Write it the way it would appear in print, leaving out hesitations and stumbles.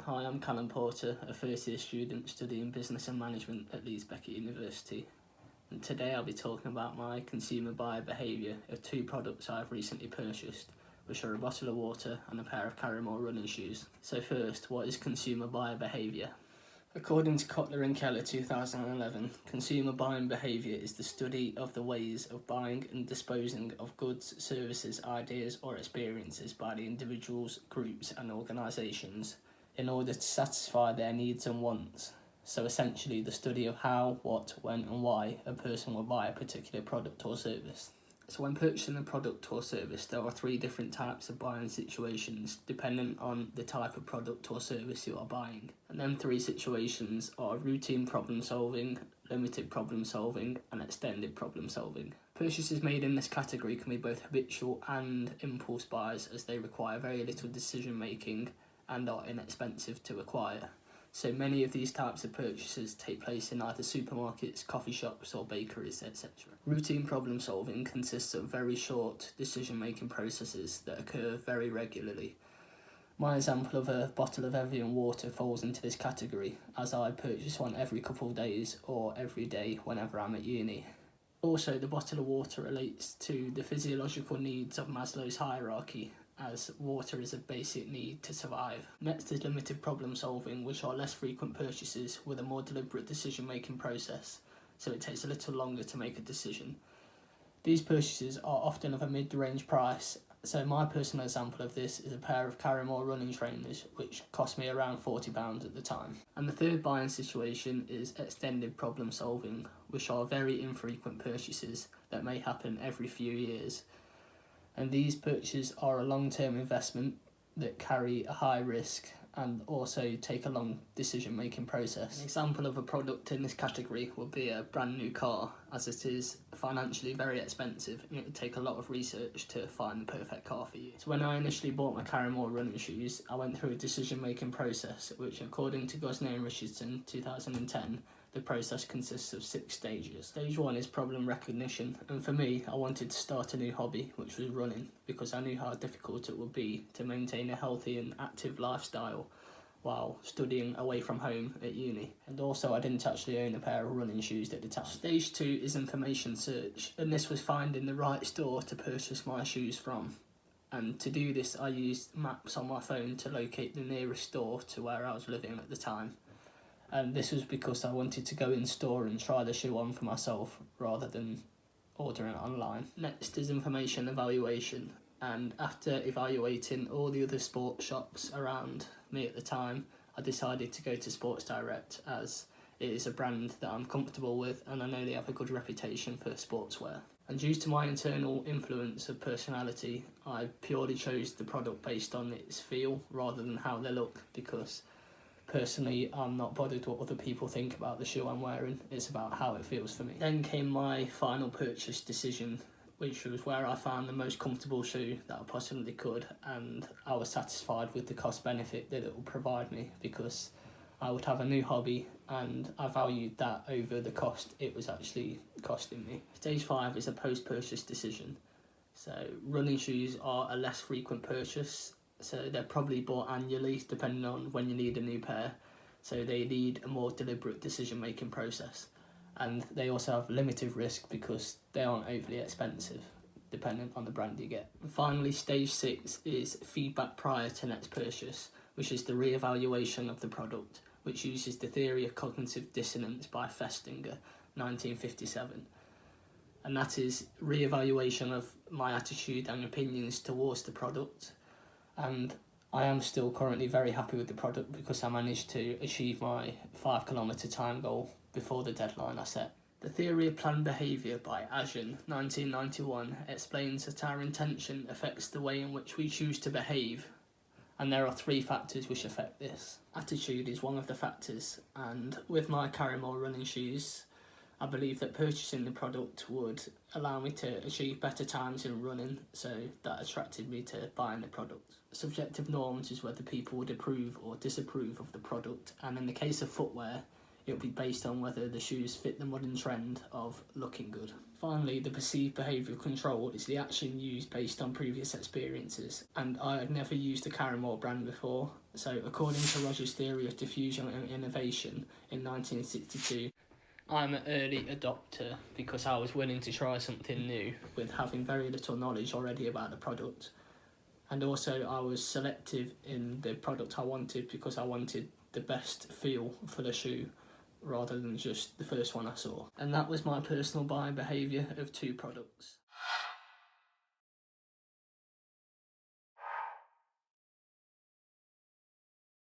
Hi, I'm Callum Porter, a first-year student studying Business and Management at Leeds Beckett University. And today I'll be talking about my consumer buyer behaviour of two products I've recently purchased, which are a bottle of water and a pair of Carrymore running shoes. So first, what is consumer buyer behaviour? According to Kotler and Keller 2011, consumer buying behaviour is the study of the ways of buying and disposing of goods, services, ideas or experiences by the individuals, groups and organisations in order to satisfy their needs and wants. So essentially the study of how, what, when and why a person will buy a particular product or service. So when purchasing a product or service, there are three different types of buying situations depending on the type of product or service you are buying. And them three situations are routine problem solving, limited problem solving and extended problem solving. Purchases made in this category can be both habitual and impulse buys, as they require very little decision making and are inexpensive to acquire. So many of these types of purchases take place in either supermarkets, coffee shops or bakeries, etc. Routine problem solving consists of very short decision-making processes that occur very regularly. My example of a bottle of Evian water falls into this category, as I purchase one every couple of days or every day whenever I'm at uni. Also, the bottle of water relates to the physiological needs of Maslow's hierarchy, as water is a basic need to survive. Next is limited problem solving, which are less frequent purchases with a more deliberate decision making process, so it takes a little longer to make a decision. These purchases are often of a mid-range price, so my personal example of this is a pair of Carrymore running trainers, which cost me around £40 at the time. And the third buying situation is extended problem solving, which are very infrequent purchases that may happen every few years. And these purchases are a long-term investment that carry a high risk and also take a long decision-making process. An example of a product in this category would be a brand new car, as it is financially very expensive and it would take a lot of research to find the perfect car for you. So when I initially bought my Carrymore running shoes, I went through a decision-making process, which according to Gosney and Richardson 2010, the process consists of 6 stages. Stage 1 is problem recognition, and for me, I wanted to start a new hobby, which was running, because I knew how difficult it would be to maintain a healthy and active lifestyle while studying away from home at uni. And also, I didn't actually own a pair of running shoes at the time. Stage 2 is information search, and this was finding the right store to purchase my shoes from. And to do this, I used maps on my phone to locate the nearest store to where I was living at the time. And this was because I wanted to go in store and try the shoe on for myself rather than ordering it online. Next is information evaluation, and after evaluating all the other sports shops around me at the time, I decided to go to Sports Direct, as it is a brand that I'm comfortable with and I know they have a good reputation for sportswear. And due to my internal influence of personality, I purely chose the product based on its feel rather than how they look, because personally, I'm not bothered what other people think about the shoe I'm wearing, it's about how it feels for me. Then came my final purchase decision, which was where I found the most comfortable shoe that I possibly could, and I was satisfied with the cost benefit that it will provide me, because I would have a new hobby and I valued that over the cost it was actually costing me. Stage 5 is a post-purchase decision. So running shoes are a less frequent purchase, so they're probably bought annually depending on when you need a new pair, so they need a more deliberate decision making process, and they also have limited risk because they aren't overly expensive depending on the brand you get. And finally, stage 6 is feedback prior to next purchase, which is the re-evaluation of the product, which uses the theory of cognitive dissonance by Festinger 1957. And that is re-evaluation of my attitude and opinions towards the product. And I am still currently very happy with the product because I managed to achieve my 5 kilometre time goal before the deadline I set. The Theory of Planned Behaviour by Agen 1991 explains that our intention affects the way in which we choose to behave, and there are 3 factors which affect this. Attitude is one of the factors, and with my Carrymore running shoes, I believe that purchasing the product would allow me to achieve better times in running, so that attracted me to buying the product. Subjective norms is whether people would approve or disapprove of the product, and in the case of footwear, it would be based on whether the shoes fit the modern trend of looking good. Finally, the perceived behavioural control is the action used based on previous experiences, and I had never used the Caramel brand before, so according to Roger's theory of diffusion and innovation in 1962, I'm an early adopter because I was willing to try something new with having very little knowledge already about the product, and also I was selective in the product I wanted because I wanted the best feel for the shoe rather than just the first one I saw. And that was my personal buying behaviour of 2 products.